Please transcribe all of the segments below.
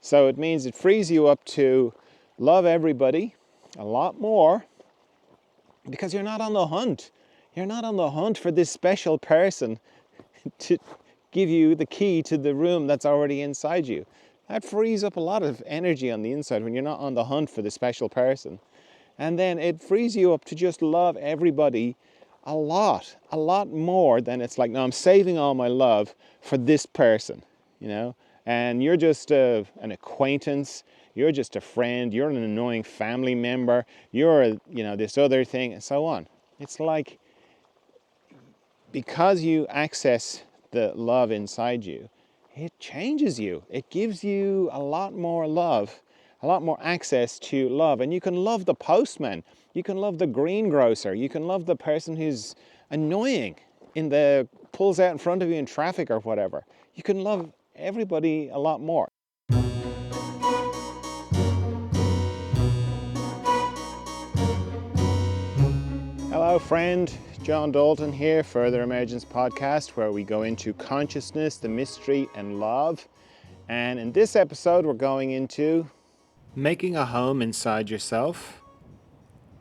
So it means it frees you up to love everybody a lot more because you're not on the hunt. You're not on the hunt for this special person to give you the key to the room that's already inside you. That frees up a lot of energy on the inside when you're not on the hunt for the special person. And then it frees you up to just love everybody a lot more than it's like, no, I'm saving all my love for this person, you know? And you're just an acquaintance, you're just a friend, you're an annoying family member, you're, this other thing, and so on. It's like, because you access the love inside you, it changes you. It gives you a lot more love, a lot more access to love. And you can love the postman, you can love the greengrocer, you can love the person who's annoying pulls out in front of you in traffic or whatever. You can love everybody a lot more. Hello friend, John Dalton here for the Emergence Podcast, where we go into consciousness, the mystery and love. And in this episode we're going into making a home inside yourself,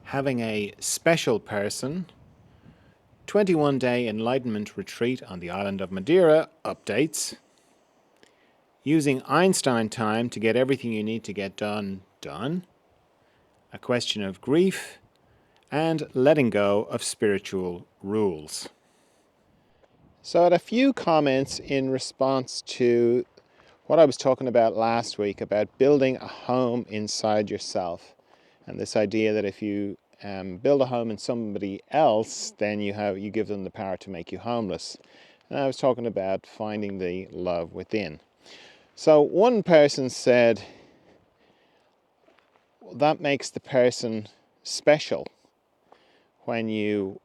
having a special person, 21-day Enlightenment Retreat on the island of Madiera updates, using Einstein time to get everything you need to get done, a question of grief, and letting go of spiritual rules. So I had a few comments in response to what I was talking about last week about building a home inside yourself, and this idea that if you build a home in somebody else, then you give them the power to make you homeless. And I was talking about finding the love within. So one person said, that makes the person special when you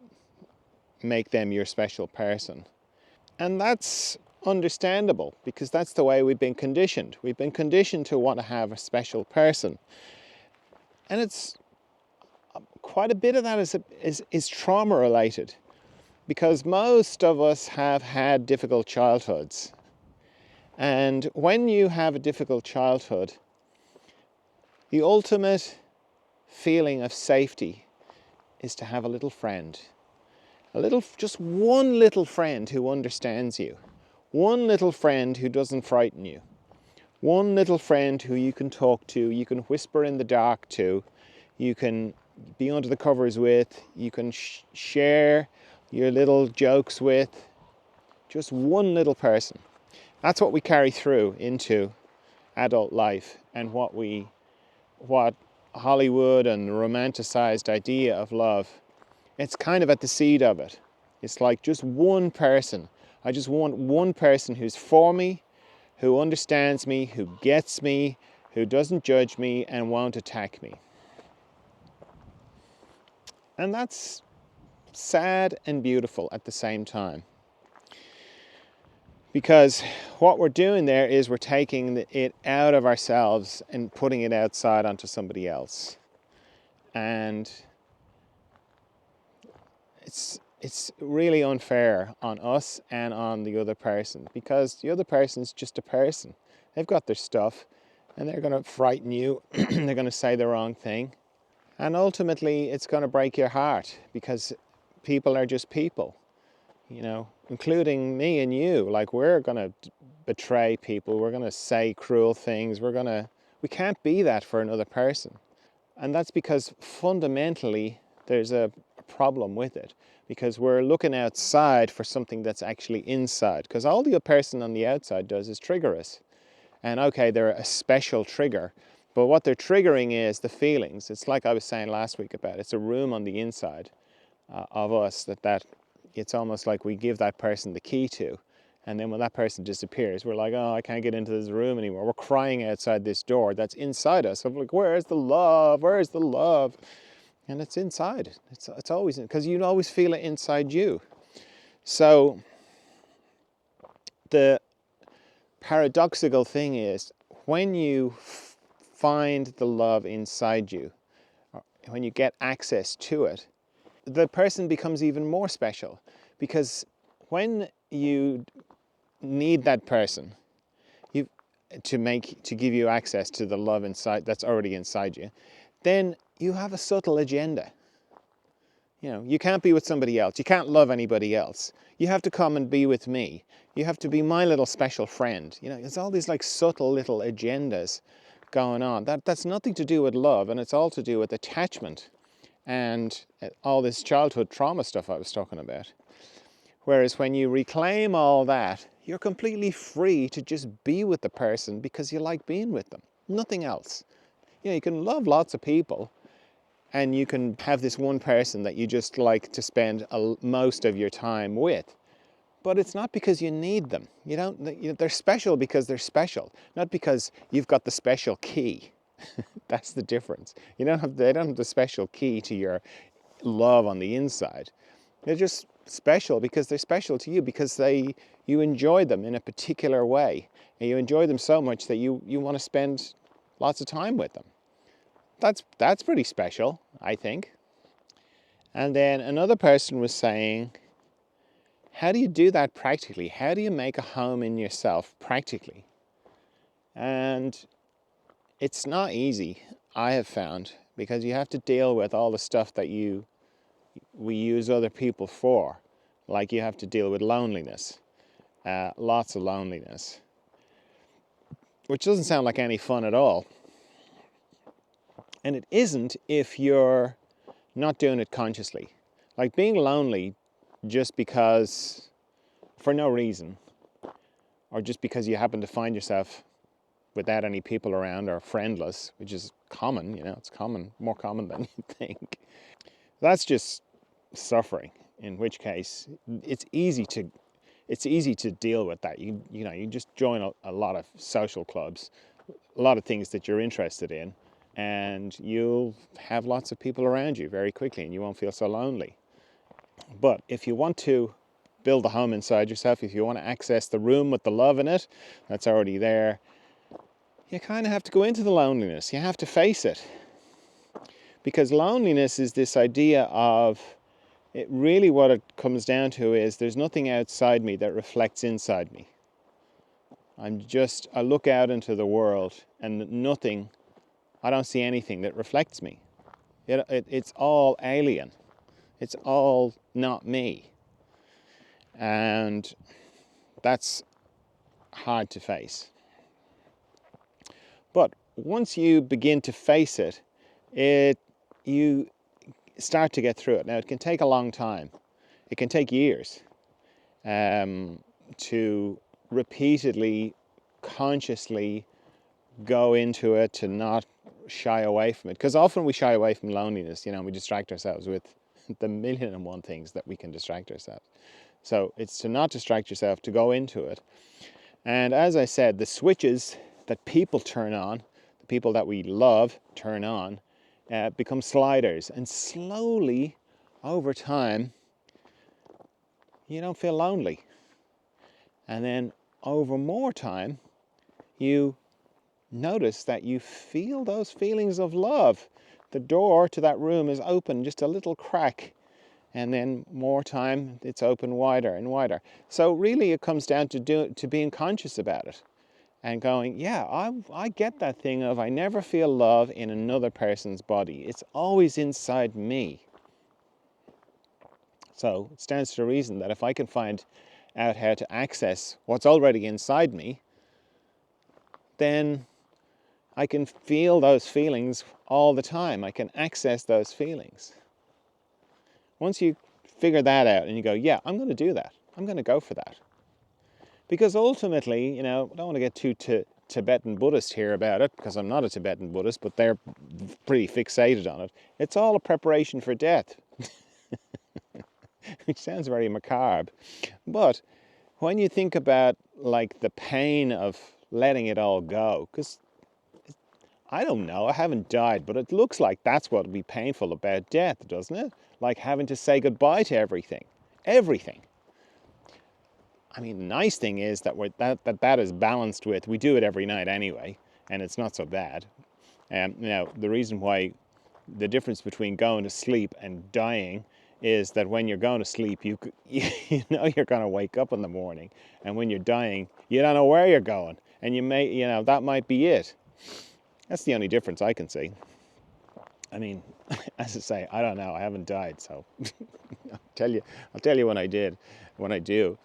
make them your special person. And that's understandable, because that's the way we've been conditioned. We've been conditioned to want to have a special person. And it's quite a bit of that is trauma related, because most of us have had difficult childhoods. And when you have a difficult childhood, the ultimate feeling of safety is to have a little friend. Just one little friend who understands you. One little friend who doesn't frighten you. One little friend who you can talk to, you can whisper in the dark to, you can be under the covers with, you can share your little jokes with. Just one little person. That's what we carry through into adult life, and what Hollywood and the romanticized idea of love, it's kind of at the seed of it. It's like just one person. I just want one person who's for me, who understands me, who gets me, who doesn't judge me and won't attack me. And that's sad and beautiful at the same time. Because what we're doing there is we're taking it out of ourselves and putting it outside onto somebody else. And it's really unfair on us and on the other person, because the other person's just a person. They've got their stuff and they're going to frighten you. They're going to say the wrong thing. And ultimately it's going to break your heart, because people are just people. Including me and you. Like, we're going to betray people, we're going to say cruel things, we can't be that for another person. And that's because fundamentally there's a problem with it, because we're looking outside for something that's actually inside, because all the person on the outside does is trigger us. And okay, they're a special trigger, but what they're triggering is the feelings. It's like I was saying last week about, it's a room on the inside of us that it's almost like we give that person the key to. And then when that person disappears, we're like, oh, I can't get into this room anymore. We're crying outside this door that's inside us. I'm like, where's the love? Where's the love? And it's inside. It's always, because you always feel it inside you. So the paradoxical thing is, when you find the love inside you, when you get access to it, the person becomes even more special, because when you need that person, to give you access to the love inside that's already inside you, then you have a subtle agenda. You know, you can't be with somebody else. You can't love anybody else. You have to come and be with me. You have to be my little special friend. You know, there's all these like subtle little agendas going on. That's nothing to do with love, and it's all to do with attachment and all this childhood trauma stuff I was talking about. Whereas when you reclaim all that, you're completely free to just be with the person because you like being with them. Nothing else. You know, you can love lots of people, and you can have this one person that you just like to spend most of your time with. But it's not because you need them. You don't. They're special because they're special, not because you've got the special key. That's the difference. They don't have the special key to your love on the inside. They're just special because they're special to you, because you enjoy them in a particular way, and you enjoy them so much that you want to spend lots of time with them. That's pretty special, I think. And then another person was saying, how do you do that practically? How do you make a home in yourself practically? And it's not easy, I have found, because you have to deal with all the stuff that we use other people for. Like you have to deal with loneliness, lots of loneliness, which doesn't sound like any fun at all. And it isn't if you're not doing it consciously. Like being lonely just because, for no reason, or just because you happen to find yourself without any people around or friendless, which is common, it's common, more common than you think. That's just suffering, in which case it's easy to deal with that. You just join a lot of social clubs, a lot of things that you're interested in, and you'll have lots of people around you very quickly, and you won't feel so lonely. But if you want to build a home inside yourself, if you want to access the room with the love in it that's already there, you kind of have to go into the loneliness. You have to face it. Because loneliness is this idea of, really what it comes down to is there's nothing outside me that reflects inside me. I look out into the world and I don't see anything that reflects me. It's all alien. It's all not me. And that's hard to face. But once you begin to face it, you start to get through it. Now, it can take a long time. It can take years to repeatedly, consciously go into it, to not shy away from it. Because often we shy away from loneliness, we distract ourselves with the million and one things that we can distract ourselves. So it's to not distract yourself, to go into it. And as I said, the switches that people turn on, the people that we love turn on, become sliders. And slowly, over time, you don't feel lonely. And then over more time, you notice that you feel those feelings of love. The door to that room is open, just a little crack. And then more time, it's open wider and wider. So really it comes down to being conscious about it. And going, yeah, I get that thing of I never feel love in another person's body. It's always inside me. So it stands to reason that if I can find out how to access what's already inside me, then I can feel those feelings all the time. I can access those feelings. Once you figure that out and you go, yeah, I'm going to do that. I'm going to go for that. Because ultimately, I don't want to get too Tibetan Buddhist here about it, because I'm not a Tibetan Buddhist, but they're pretty fixated on it. It's all a preparation for death, which sounds very macabre. But when you think about like the pain of letting it all go, because I don't know, I haven't died, but it looks like that's what would be painful about death, doesn't it? Like having to say goodbye to everything. Everything. I mean, the nice thing is that that is balanced with, we do it every night anyway, and it's not so bad. Now, the reason why the difference between going to sleep and dying is that when you're going to sleep, you know you're going to wake up in the morning, and when you're dying, you don't know where you're going, and that might be it. That's the only difference I can see. I mean, as I say, I don't know. I haven't died, so I'll tell you when I do.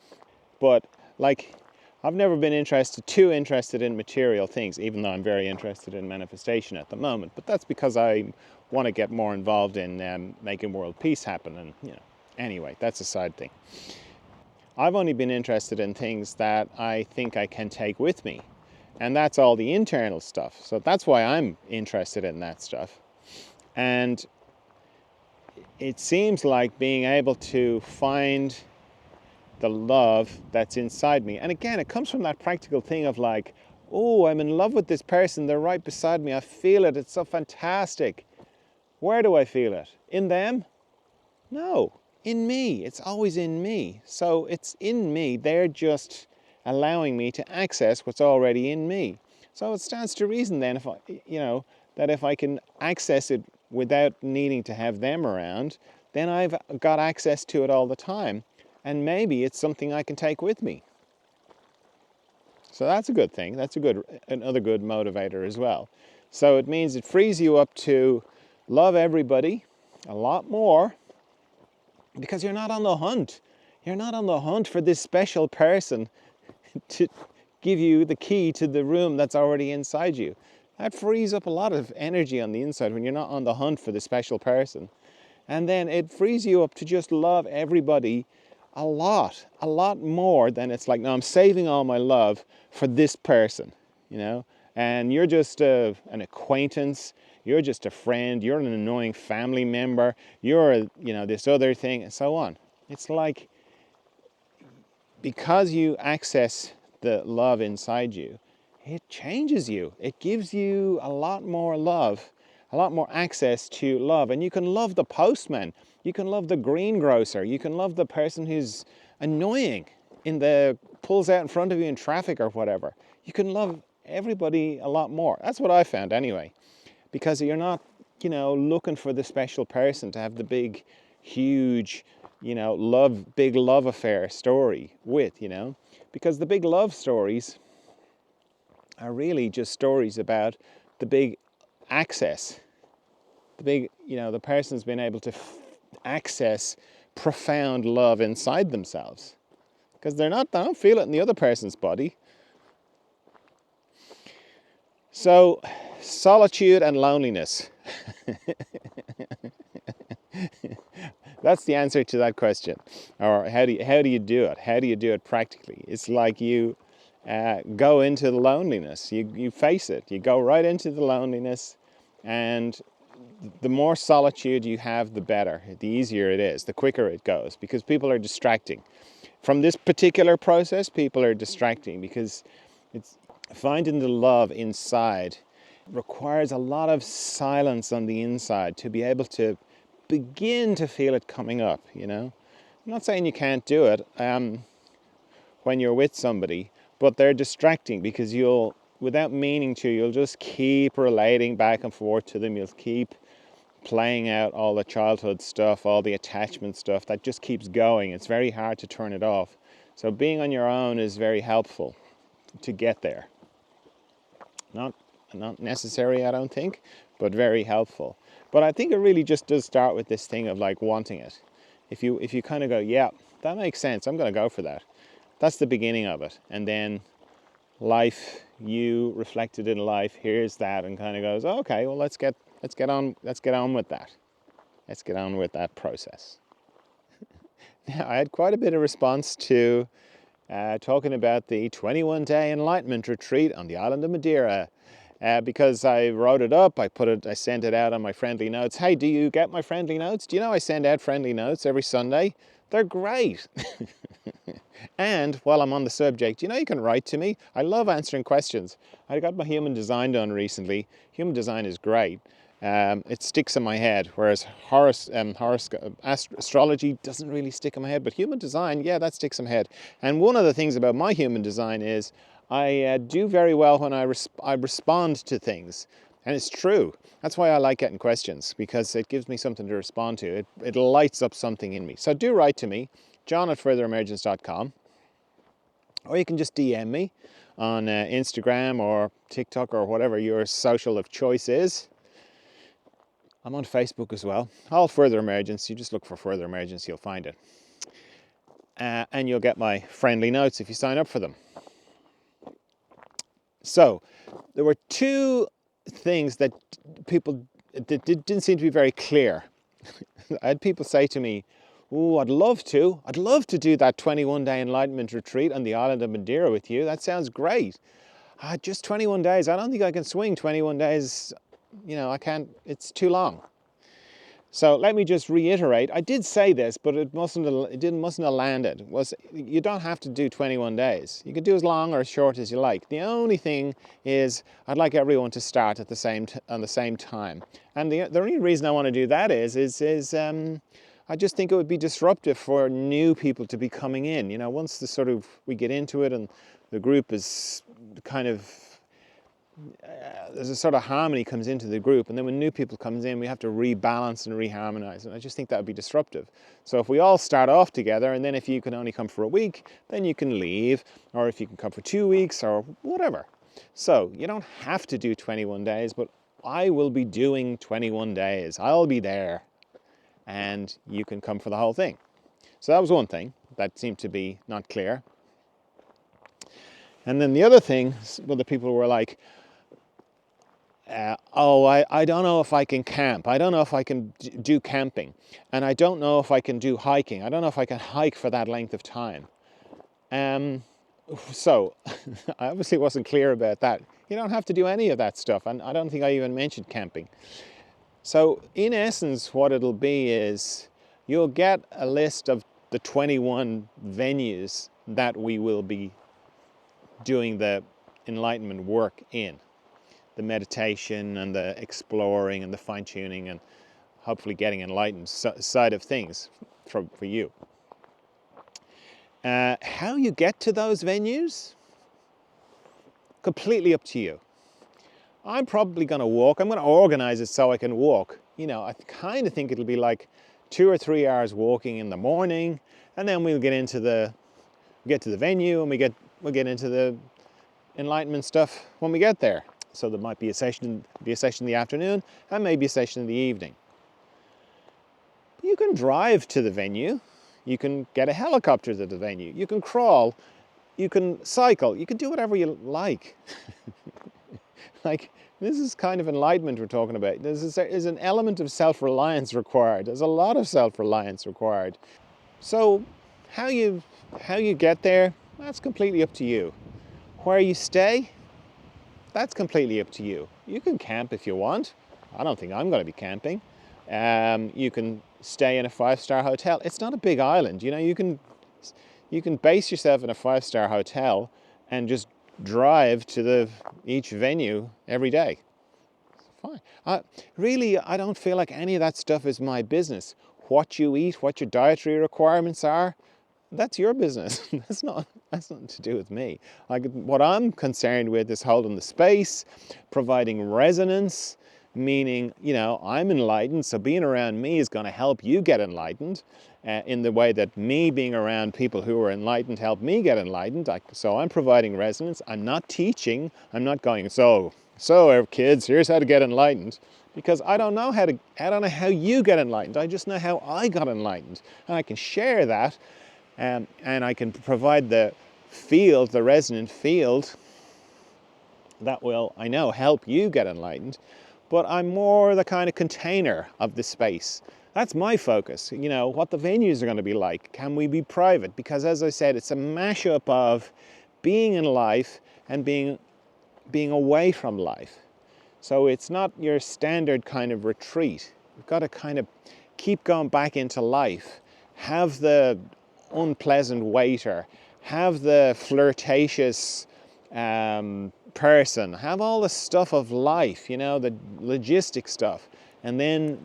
But like, I've never been too interested in material things, even though I'm very interested in manifestation at the moment. But that's because I want to get more involved in making world peace happen. And anyway, that's a side thing. I've only been interested in things that I think I can take with me, and that's all the internal stuff. So that's why I'm interested in that stuff. And it seems like being able to find the love that's inside me. And again, it comes from that practical thing of like, oh, I'm in love with this person. They're right beside me. I feel it. It's so fantastic. Where do I feel it? In them? No, in me. It's always in me. So it's in me. They're just allowing me to access what's already in me. So it stands to reason then, that if I can access it without needing to have them around, then I've got access to it all the time. And maybe it's something I can take with me. So that's a good thing. That's another good motivator as well. So it means it frees you up to love everybody a lot more, because you're not on the hunt. You're not on the hunt for this special person to give you the key to the room that's already inside you. That frees up a lot of energy on the inside when you're not on the hunt for the special person. And then it frees you up to just love everybody a lot more than it's like, no, I'm saving all my love for this person, and you're just an acquaintance, you're just a friend, you're an annoying family member, you're, this other thing, and so on. It's like, because you access the love inside you, it changes you. It gives you a lot more love, a lot more access to love. And you can love the postman. You can love the greengrocer. You can love the person who's annoying pulls out in front of you in traffic or whatever. You can love everybody a lot more. That's what I found anyway. Because you're not, looking for the special person to have the big, huge, big love affair story with, Because the big love stories are really just stories about the big access. The big, the person's been able to access profound love inside themselves. Because they don't feel it in the other person's body. So, solitude and loneliness. That's the answer to that question. Or how do you do it? How do you do it practically? It's like you go into the loneliness. You face it. You go right into the loneliness, and the more solitude you have, the better. The easier it is, the quicker it goes, because people are distracting. From this particular process, people are distracting because it's finding the love inside requires a lot of silence on the inside to be able to begin to feel it coming up, I'm not saying you can't do it when you're with somebody, but they're distracting because without meaning to, you'll just keep relating back and forth to them. You'll keep playing out all the childhood stuff, all the attachment stuff that just keeps going. It's very hard to turn it off. So being on your own is very helpful to get there. Not necessary, I don't think, but very helpful. But I think it really just does start with this thing of like wanting it. If you kind of go, yeah, that makes sense, I'm going to go for that. That's the beginning of it. And then life, you reflected in life, here's that, and kind of goes, oh, okay, well, let's get on with that. Let's get on with that process. Now, I had quite a bit of response to talking about the 21-day Enlightenment Retreat on the island of Madiera. Because I wrote it up, I sent it out on my friendly notes. Hey, do you get my friendly notes? Do you know I send out friendly notes every Sunday? They're great. And while I'm on the subject, you can write to me. I love answering questions. I got my human design done recently. Human design is great. It sticks in my head, whereas astrology doesn't really stick in my head. But human design, yeah, that sticks in my head. And one of the things about my human design is I do very well when I respond to things. And it's true. That's why I like getting questions, because it gives me something to respond to. It lights up something in me. So do write to me, john@furtheremergence.com. Or you can just DM me on Instagram or TikTok or whatever your social of choice is. I'm on Facebook as well. All Further Emergence. You just look for Further Emergence, you'll find it. And you'll get my friendly notes if you sign up for them. So, there were two things that didn't seem to be very clear. I had people say to me, "Oh, I'd love to do that 21-day Enlightenment Retreat on the island of Madiera with you. That sounds great. Just 21 days. I don't think I can swing 21 days. I can't, it's too long." So let me just reiterate. I did say this, but it mustn't have landed. You don't have to do 21 days. You can do as long or as short as you like. The only thing is, I'd like everyone to start on the same time. And the only reason I want to do that is I just think it would be disruptive for new people to be coming in. Once we get into it and the group is kind of, there's a sort of harmony comes into the group, and then when new people comes in, we have to rebalance and reharmonize, and I just think that would be disruptive. So if we all start off together, and then if you can only come for a week, then you can leave, or if you can come for 2 weeks or whatever. So you don't have to do 21 days, but I will be doing 21 days. I'll be there, and you can come for the whole thing. So that was one thing that seemed to be not clear. And then the other thing, well, the people were like, I don't know if I can camp. I don't know if I can do camping. And I don't know if I can do hiking. I don't know if I can hike for that length of time. So I obviously wasn't clear about that. You don't have to do any of that stuff. And I don't think I even mentioned camping. So in essence, what it'll be is you'll get a list of the 21 venues that we will be doing the enlightenment work in. The meditation and the exploring and the fine-tuning and hopefully getting enlightened side of things for you. How you get to those venues? Completely up to you. I'm probably going to walk. I'm going to organize it so I can walk. I kind of think it'll be like 2 or 3 hours walking in the morning, and then we'll get to the venue, and we'll get into the enlightenment stuff when we get there. So there might be a session in the afternoon and maybe a session in the evening. You can drive to the venue. You can get a helicopter to the venue. You can crawl. You can cycle. You can do whatever you like. Like, this is kind of enlightenment we're talking about. There's an element of self-reliance required. There's a lot of self-reliance required. So how you get there, that's completely up to you. Where you stay, that's completely up to you. You can camp if you want. I don't think I'm going to be camping. You can stay in a 5-star hotel. It's not a big island. You can base yourself in a 5-star hotel and just drive to each venue every day. It's fine. Really, I don't feel like any of that stuff is my business. What you eat, what your dietary requirements are, that's your business. That's nothing to do with me. What I'm concerned with is holding the space, providing resonance, meaning, I'm enlightened, so being around me is going to help you get enlightened in the way that me being around people who are enlightened help me get enlightened. So I'm providing resonance. I'm not teaching. I'm not going, so kids, here's how to get enlightened. Because I don't know how you get enlightened. I just know how I got enlightened. And I can share that. And I can provide the resonant field that will, I know, help you get enlightened. But I'm more the kind of container of the space. That's my focus. What the venues are going to be like. Can we be private? Because as I said, it's a mashup of being in life and being away from life. So it's not your standard kind of retreat. You've got to kind of keep going back into life. Have the unpleasant waiter, have the flirtatious person, have all the stuff of life, the logistic stuff, and then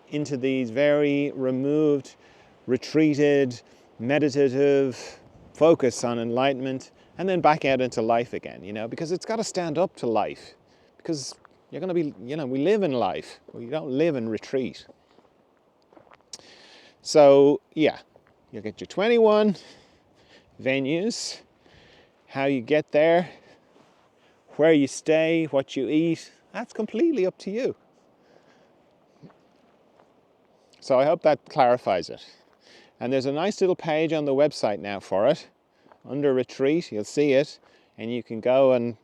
into these very removed, retreated, meditative focus on enlightenment, and then back out into life again, because it's got to stand up to life, because you're going to be, we live in life, we don't live in retreat. So yeah, you'll get your 21 venues. How you get there, where you stay, what you eat, that's completely up to you. So I hope that clarifies it. And there's a nice little page on the website now for it. Under Retreat, you'll see it, and you can go and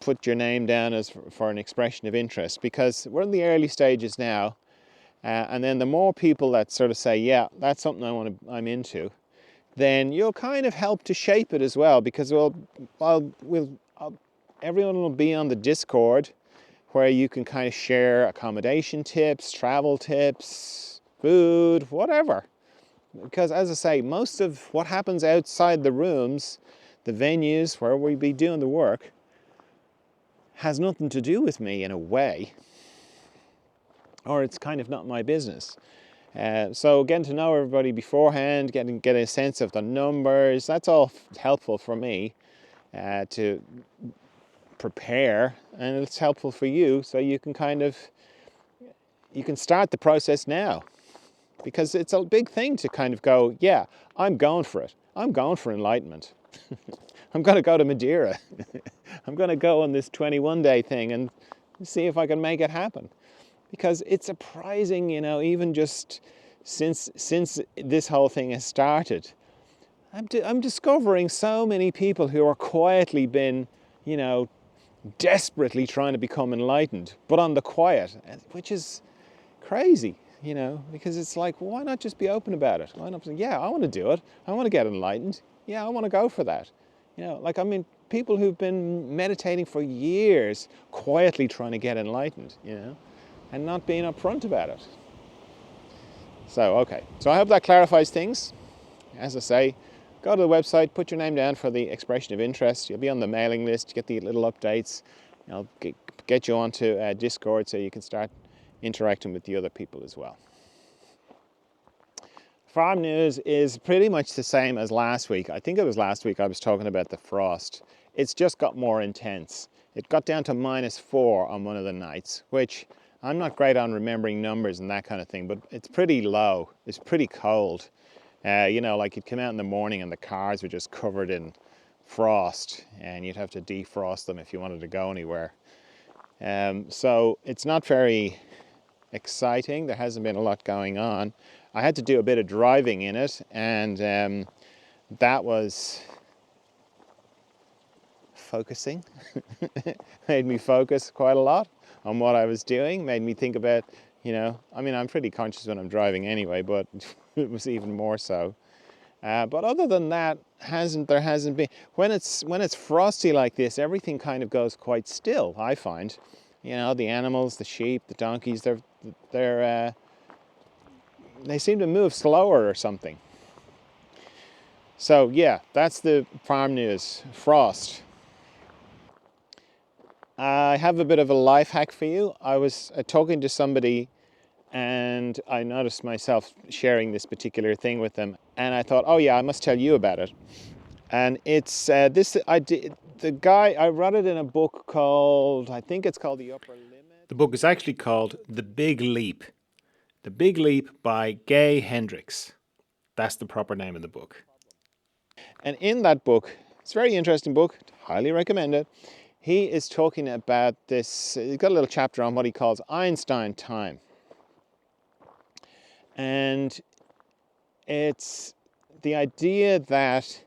put your name down as for an expression of interest, because we're in the early stages now, and then the more people that sort of say, yeah, that's something I'm into, then you'll kind of help to shape it as well, because everyone will be on the Discord, where you can kind of share accommodation tips, travel tips, food, whatever. Because as I say, most of what happens outside the rooms, the venues where we be doing the work, has nothing to do with me in a way, or it's kind of not my business. So getting to know everybody beforehand, getting a sense of the numbers, that's all helpful for me to prepare, and it's helpful for you, so you can start the process now, because it's a big thing to kind of go, yeah, I'm going for it. I'm going for enlightenment. I'm going to go to Madiera. I'm going to go on this 21-day thing and see if I can make it happen. Because it's surprising, even just since this whole thing has started, I'm discovering so many people who are quietly been, desperately trying to become enlightened, but on the quiet, which is crazy, because it's like, why not just be open about it? Why not say, yeah, I want to do it. I want to get enlightened. Yeah, I want to go for that. People who've been meditating for years, quietly trying to get enlightened, and not being upfront about it. So, okay. So I hope that clarifies things. As I say, go to the website, put your name down for the expression of interest. You'll be on the mailing list, get the little updates. I'll get you onto Discord so you can start interacting with the other people as well. Farm news is pretty much the same as last week. I think it was last week I was talking about the frost. It's just got more intense. It got down to -4 on one of the nights, which I'm not great on remembering numbers and that kind of thing, but it's pretty low. It's pretty cold. Like you'd come out in the morning and the cars were just covered in frost, and you'd have to defrost them if you wanted to go anywhere. So it's not very exciting. There hasn't been a lot going on. I had to do a bit of driving in it, and that was focusing. Made me focus quite a lot on what I was doing, made me think about, I'm pretty conscious when I'm driving anyway, but it was even more so. But other than that, there hasn't been. When it's frosty like this, everything kind of goes quite still, I find. The animals, the sheep, the donkeys, they seem to move slower or something. So yeah, that's the farm news. Frost. I have a bit of a life hack for you. I was talking to somebody, and I noticed myself sharing this particular thing with them, and I thought, oh yeah, I must tell you about it. And it's the guy, I read it in a book called, I think it's called The Upper Limit. The book is actually called The Big Leap. The Big Leap by Gay Hendricks. That's the proper name of the book. And in that book, it's a very interesting book, highly recommend it. He is talking about this, he's got a little chapter on what he calls Einstein time. And it's the idea that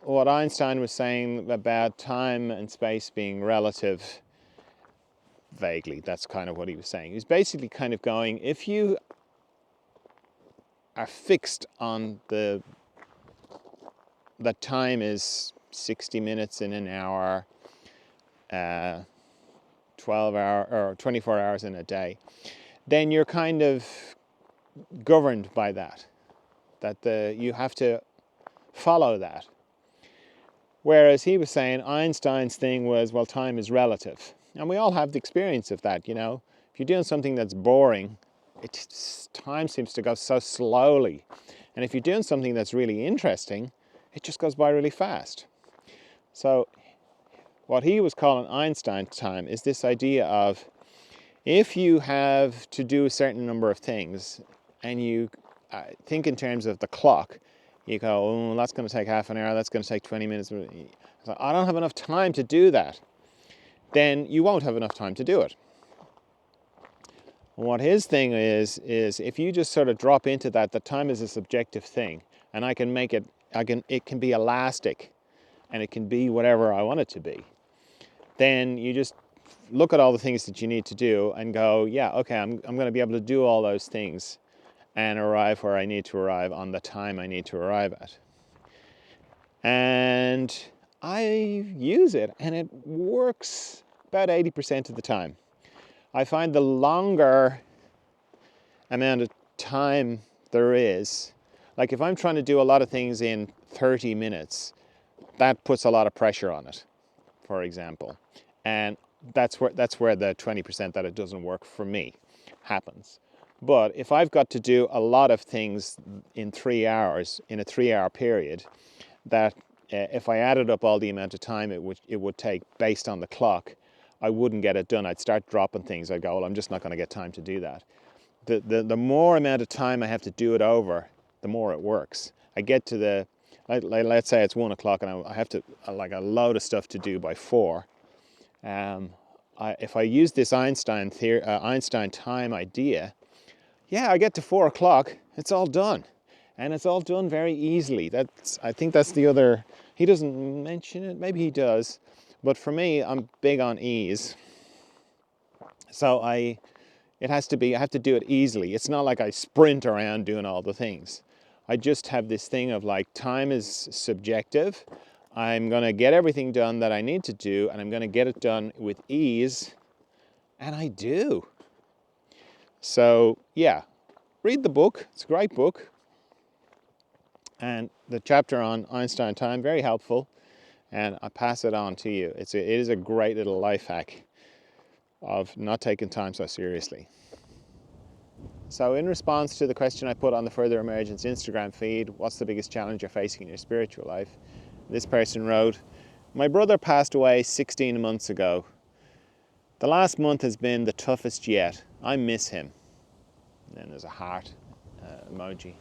what Einstein was saying about time and space being relative, vaguely, that's kind of what he was saying. He's basically kind of going, if you are fixed on that time is 60 minutes in an hour, 12 hour or 24 hours in a day, then you're kind of governed by that you have to follow that. Whereas he was saying Einstein's thing was, well, time is relative. And we all have the experience of that, If you're doing something that's boring, time seems to go so slowly. And if you're doing something that's really interesting, it just goes by really fast. So what he was calling Einstein time is this idea of, if you have to do a certain number of things and you think in terms of the clock, You go, oh, that's going to take half an hour, that's going to take 20 minutes. So I don't have enough time to do that. Then you won't have enough time to do it. What his thing is if you just sort of drop into that time is a subjective thing, and I can make it, it can be elastic, and it can be whatever I want it to be. Then you just look at all the things that you need to do and go, yeah, okay, I'm going to be able to do all those things and arrive where I need to arrive on the time I need to arrive at. And I use it, and it works about 80% of the time. I find the longer amount of time there is, like if I'm trying to do a lot of things in 30 minutes, that puts a lot of pressure on it, for example. And that's where the 20% that it doesn't work for me happens. But if I've got to do a lot of things in 3 hours, in a 3-hour period, that if I added up all the amount of time it would take based on the clock, I wouldn't get it done. I'd start dropping things. I'd go, well, I'm just not going to get time to do that. The more amount of time I have to do it over, the more it works. I get to let's say it's 1 o'clock and I have to, like, a load of stuff to do by 4. If I use this Einstein time idea, yeah, I get to 4 o'clock, it's all done. And it's all done very easily. I think that's the other, he doesn't mention it, maybe he does. But for me, I'm big on ease. So I have to do it easily. It's not like I sprint around doing all the things. I just have this thing of, like, time is subjective. I'm going to get everything done that I need to do, and I'm going to get it done with ease. And I do. So, yeah, read the book. It's a great book. And the chapter on Einstein time, very helpful. And I pass it on to you. It is a great little life hack of not taking time so seriously. So in response to the question I put on the Further Emergence Instagram feed, what's the biggest challenge you're facing in your spiritual life? This person wrote, my brother passed away 16 months ago. The last month has been the toughest yet. I miss him. And then there's a heart emoji.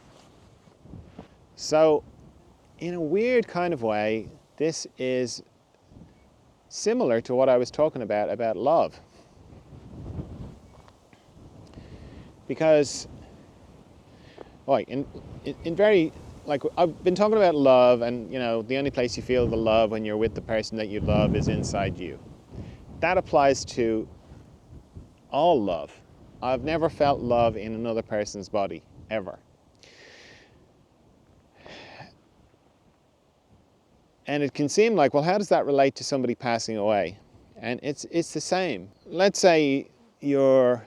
So in a weird kind of way, this is similar to what I was talking about love. Because, in very, like, I've been talking about love, and, the only place you feel the love when you're with the person that you love is inside you. That applies to all love. I've never felt love in another person's body, ever. And it can seem like, well, how does that relate to somebody passing away? And it's the same. Let's say you're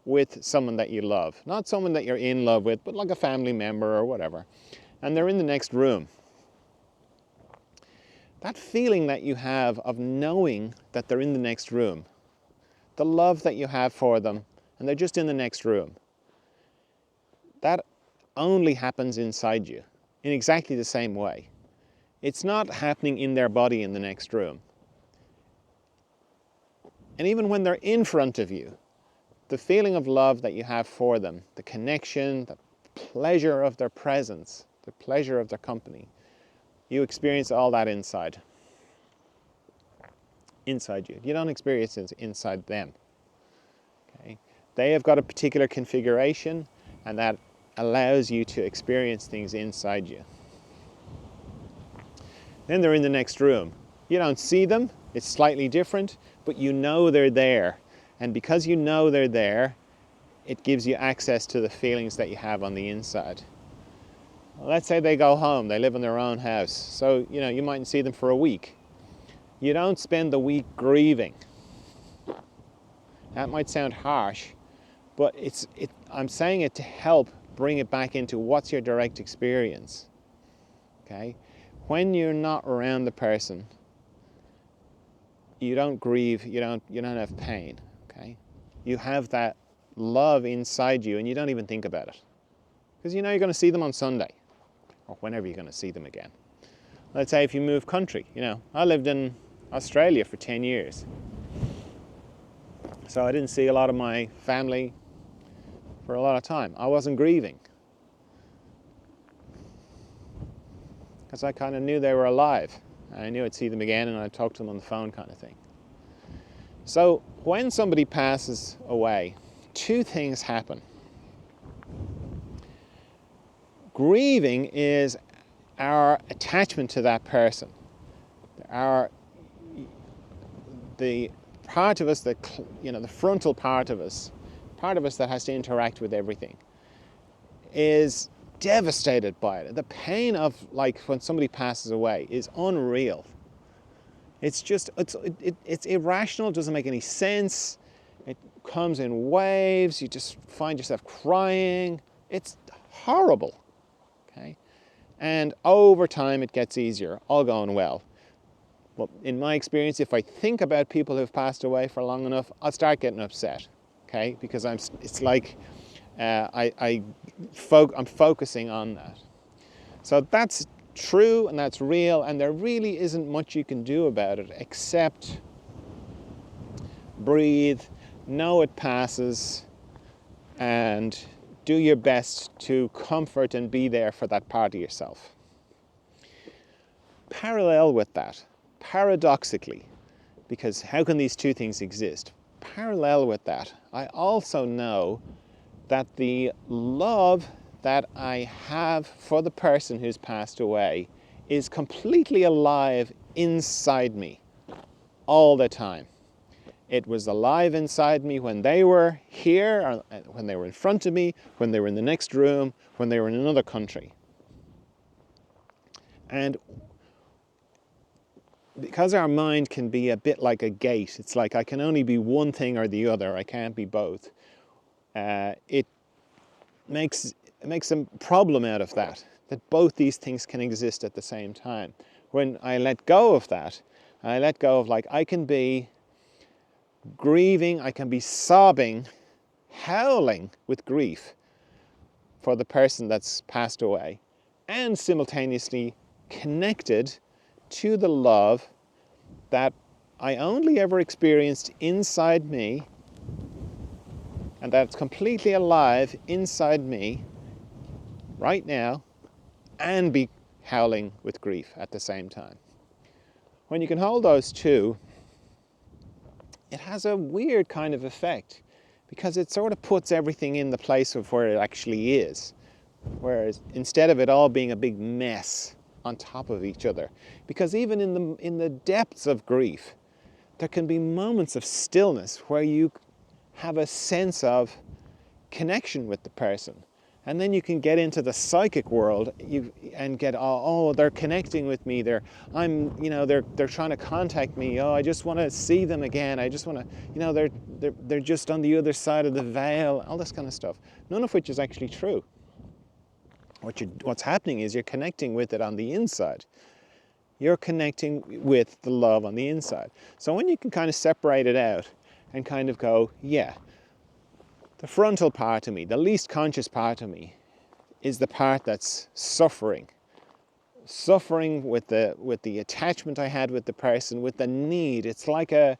with someone that you love. Not someone that you're in love with, but like a family member or whatever. And they're in the next room. That feeling that you have of knowing that they're in the next room, the love that you have for them, and they're just in the next room, that only happens inside you in exactly the same way. It's not happening in their body in the next room. And even when they're in front of you, the feeling of love that you have for them, the connection, the pleasure of their presence, the pleasure of their company, you experience all that inside you. You don't experience it inside them. Okay? They have got a particular configuration, and that allows you to experience things inside you. Then they're in the next room. You don't see them, it's slightly different, but you know they're there. And because you know they're there, it gives you access to the feelings that you have on the inside. Well, let's say they go home, they live in their own house. So, you mightn't see them for a week. You don't spend the week grieving. That might sound harsh, but I'm saying it to help bring it back into what's your direct experience. Okay? When you're not around the person, you don't grieve, you don't have pain. Okay? You have that love inside you, and you don't even think about it. Because you're going to see them on Sunday, or whenever you're going to see them again. Let's say if you move country, I lived in Australia for 10 years. So I didn't see a lot of my family for a lot of time. I wasn't grieving. because I kind of knew they were alive. I knew I'd see them again and I'd talk to them on the phone kind of thing. So when somebody passes away, two things happen. Grieving is our attachment to that person. The part of us that, the frontal part of us that has to interact with everything, is devastated by it. The pain of, like, when somebody passes away is unreal. It's just, it's irrational, it doesn't make any sense. It comes in waves, you just find yourself crying. It's horrible, okay? And over time it gets easier, all going well. Well, in my experience, if I think about people who've passed away for long enough, I'll start getting upset, okay? Because it's like I'm focusing on that. So that's true and that's real, and there really isn't much you can do about it except breathe, know it passes, and do your best to comfort and be there for that part of yourself. Parallel with that, paradoxically, because how can these two things exist? Parallel with that, I also know that the love that I have for the person who's passed away is completely alive inside me all the time. It was alive inside me when they were here, or when they were in front of me, when they were in the next room, when they were in another country. And because our mind can be a bit like a gate, it's like I can only be one thing or the other, I can't be both. It makes a problem out of that both these things can exist at the same time. When I let go of that, I let go of, like, I can be grieving, I can be sobbing, howling with grief for the person that's passed away, and simultaneously connected to the love that I only ever experienced inside me, and that's completely alive inside me right now, and be howling with grief at the same time. When you can hold those two, it has a weird kind of effect, because it sort of puts everything in the place of where it actually is. Whereas instead of it all being a big mess on top of each other, because even in the depths of grief, there can be moments of stillness where you have a sense of connection with the person. And then you can get into the psychic world and get, oh, they're connecting with me. They're trying to contact me. Oh, I just want to see them again. I just want to, they're just on the other side of the veil. All this kind of stuff. None of which is actually true. What's happening is you're connecting with it on the inside. You're connecting with the love on the inside. So when you can kind of separate it out and kind of go, yeah, the frontal part of me, the least conscious part of me, is the part that's suffering with the attachment I had with the person, with the need. It's like a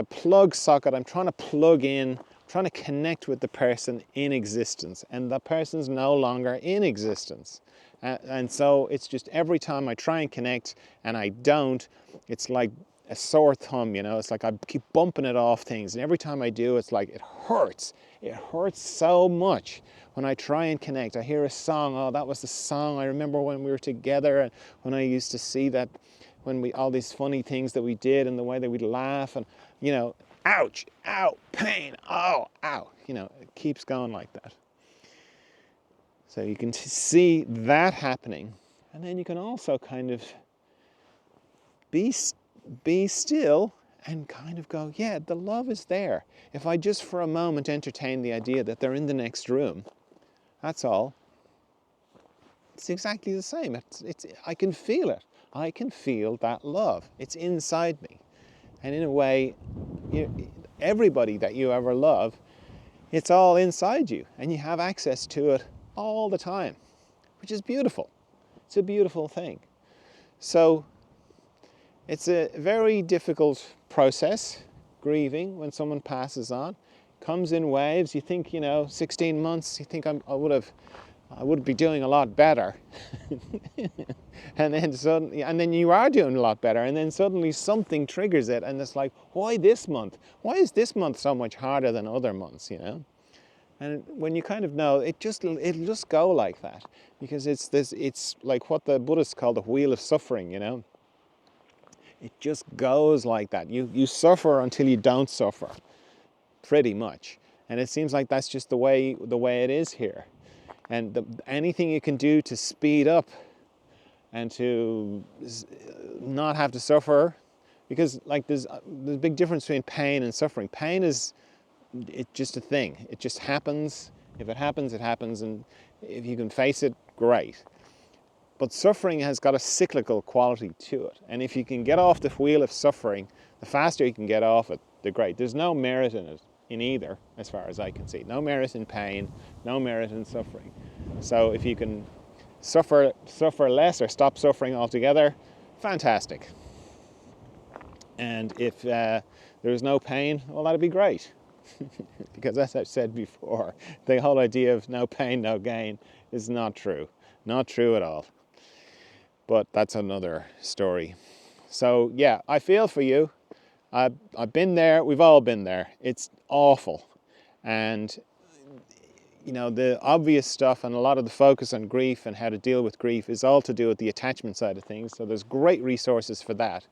plug socket. I'm trying to plug in, trying to connect with the person in existence, and the person's no longer in existence. And so it's just every time I try and connect and I don't, it's like a sore thumb, it's like I keep bumping it off things, and every time I do, it's like it hurts so much when I try and connect. I hear a song, oh, that was the song I remember when we were together, and when I used to see that, when all these funny things that we did and the way that we'd laugh, and ouch, ow, pain, oh, ow, it keeps going like that. So you can see that happening, and then you can also kind of be still and kind of go, yeah, the love is there. If I just for a moment entertain the idea that they're in the next room, that's all. It's exactly the same. I can feel it. I can feel that love. It's inside me. And in a way, everybody that you ever love, it's all inside you, and you have access to it all the time, which is beautiful. It's a beautiful thing. So it's a very difficult process, grieving, when someone passes on. Comes in waves. You think, 16 months, you think I would have I would be doing a lot better. And then you are doing a lot better, and then suddenly something triggers it, and it's like, why this month? Why is this month so much harder than other months, you know? And when you kind of know, it'll just go like that, because it's like what the Buddhists call the wheel of suffering, you know? It just goes like that. You suffer until you don't suffer, pretty much. And it seems like that's just the way it is here. And anything you can do to speed up and to not have to suffer, because like there's a big difference between pain and suffering. Pain is just a thing. It just happens. If it happens, it happens, and if you can face it, great. But suffering has got a cyclical quality to it, and if you can get off the wheel of suffering, the faster you can get off it, the great. There's no merit in it, in either, as far as I can see. No merit in pain, no merit in suffering. So if you can suffer less or stop suffering altogether, fantastic. And if there's no pain, well, that'd be great. Because as I've said before, the whole idea of no pain, no gain is not true. Not true at all. But that's another story. So yeah, I feel for you. I've been there. We've all been there. It's awful. And you know, the obvious stuff and a lot of the focus on grief and how to deal with grief is all to do with the attachment side of things. So there's great resources for that.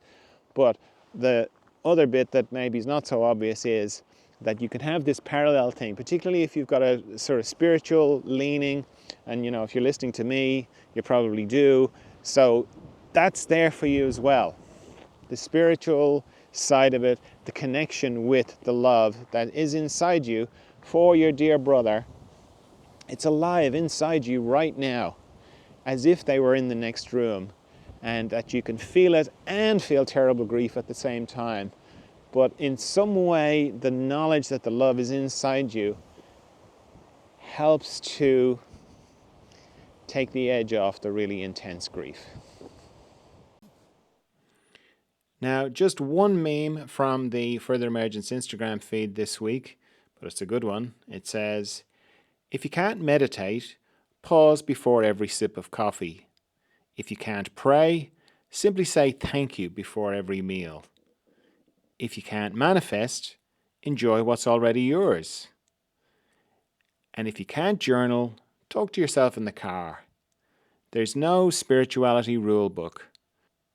But the other bit that maybe is not so obvious is that you can have this parallel thing, particularly if you've got a sort of spiritual leaning, and you know, if you're listening to me, you probably do. So that's there for you as well. The spiritual side of it, the connection with the love that is inside you for your dear brother. It's alive inside you right now, as if they were in the next room, and that you can feel it and feel terrible grief at the same time. But in some way, the knowledge that the love is inside you helps to take the edge off the really intense grief. Now, just one meme from the Further Emergence Instagram feed this week, but it's a good one. It says, if you can't meditate, pause before every sip of coffee. If you can't pray, simply say thank you before every meal. If you can't manifest, enjoy what's already yours. And if you can't journal, talk to yourself in the car. There's no spirituality rule book.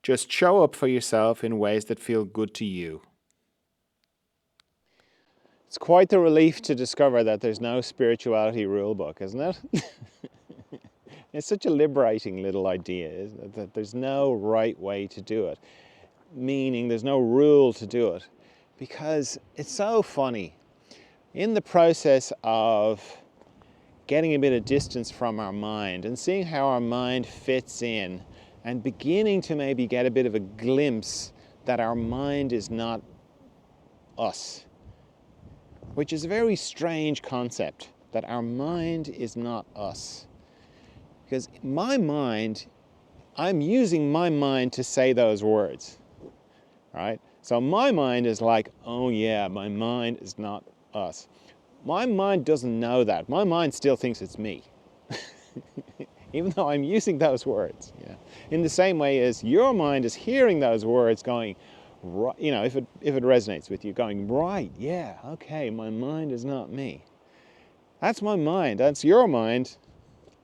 Just show up for yourself in ways that feel good to you. It's quite the relief to discover that there's no spirituality rule book, isn't it? It's such a liberating little idea, isn't it? That there's no right way to do it. Meaning there's no rule to do it. Because it's so funny. In the process of getting a bit of distance from our mind and seeing how our mind fits in and beginning to maybe get a bit of a glimpse that our mind is not us, which is a very strange concept, that our mind is not us. Because my mind, I'm using my mind to say those words, right? So my mind is like, oh yeah, my mind is not us. My mind doesn't know that. My mind still thinks it's me, even though I'm using those words. Yeah. In the same way as your mind is hearing those words going, you know, if it resonates with you, going, right, yeah, okay, my mind is not me. That's my mind. That's your mind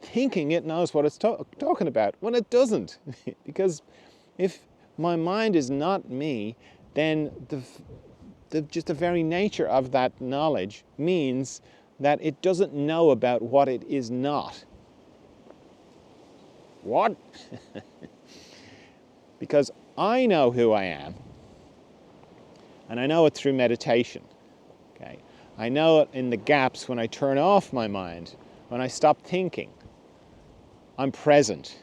thinking it knows what it's talking about when it doesn't. Because if my mind is not me, then just the very nature of that knowledge means that it doesn't know about what it is not. What? Because I know who I am, and I know it through meditation. Okay? I know it in the gaps when I turn off my mind, when I stop thinking. I'm present.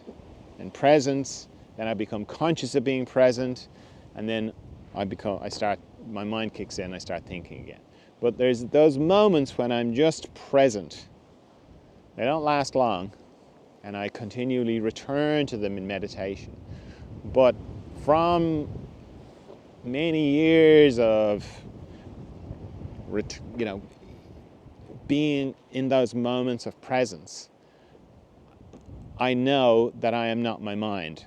And presence, then I become conscious of being present, and then my mind kicks in, I start thinking again. But there's those moments when I'm just present. They don't last long, and I continually return to them in meditation. But from many years of, being in those moments of presence, I know that I am not my mind.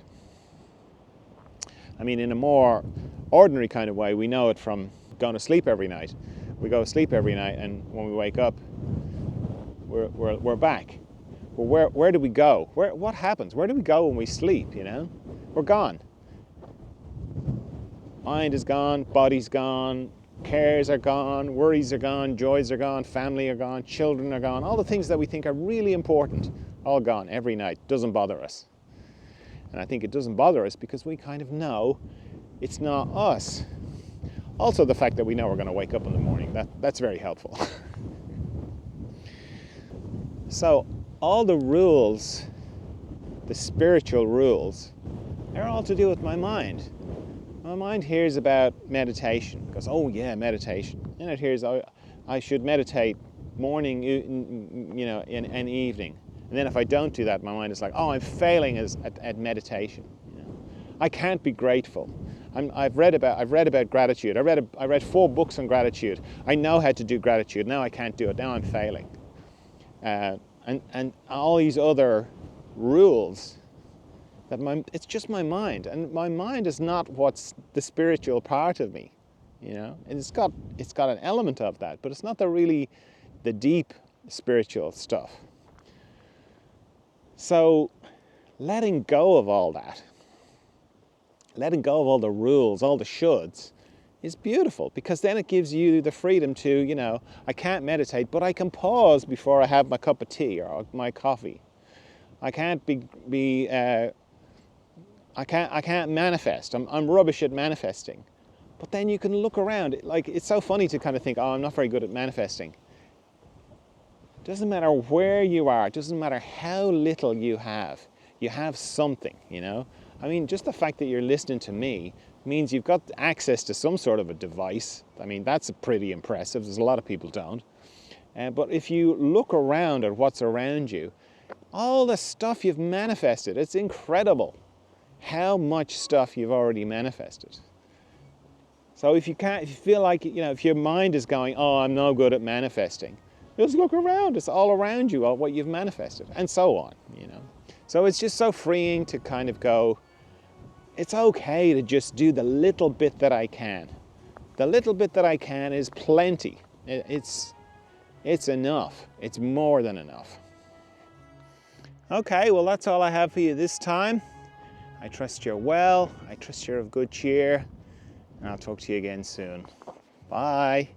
I mean, in a more ordinary kind of way, we know it from going to sleep every night. We go to sleep every night, and when we wake up, we're back. Well, where do we go? What happens? Where do we go when we sleep, you know? We're gone. Mind is gone, body's gone, cares are gone, worries are gone, joys are gone, family are gone, children are gone. All the things that we think are really important, all gone every night. Doesn't bother us. And I think it doesn't bother us because we kind of know it's not us. Also, the fact that we know we're going to wake up in the morning, that's very helpful. So, all the rules, the spiritual rules, they're all to do with my mind. My mind hears about meditation, goes, oh yeah, meditation. And it hears, oh, I should meditate morning, you know, and evening. And then if I don't do that, my mind is like, oh, I'm failing at meditation. You know? I can't be grateful. I've read about gratitude. I read 4 books on gratitude. I know how to do gratitude. Now I can't do it. Now I'm failing. And all these other rules that it's just my mind, and my mind is not what's the spiritual part of me, you know. And it's got an element of that, but it's not really the deep spiritual stuff. So letting go of all that, letting go of all the rules, all the shoulds, is beautiful, because then it gives you the freedom to, you know, I can't meditate, but I can pause before I have my cup of tea or my coffee. I can't I can't manifest. I'm rubbish at manifesting. But then you can look around. Like, it's so funny to kind of think, oh, I'm not very good at manifesting. It doesn't matter where you are. It doesn't matter how little you have. You have something, you know. I mean, just the fact that you're listening to me means you've got access to some sort of a device. I mean, that's pretty impressive. There's a lot of people don't. But if you look around at what's around you, all the stuff you've manifested, it's incredible how much stuff you've already manifested. So if you feel like, you know, if your mind is going, oh, I'm no good at manifesting, just look around. It's all around you, all what you've manifested, and so on, you know. So it's just so freeing to kind of go, it's okay to just do the little bit that I can. The little bit that I can is plenty. It's enough. It's more than enough. Okay, well, that's all I have for you this time. I trust you're well. I trust you're of good cheer. And I'll talk to you again soon. Bye.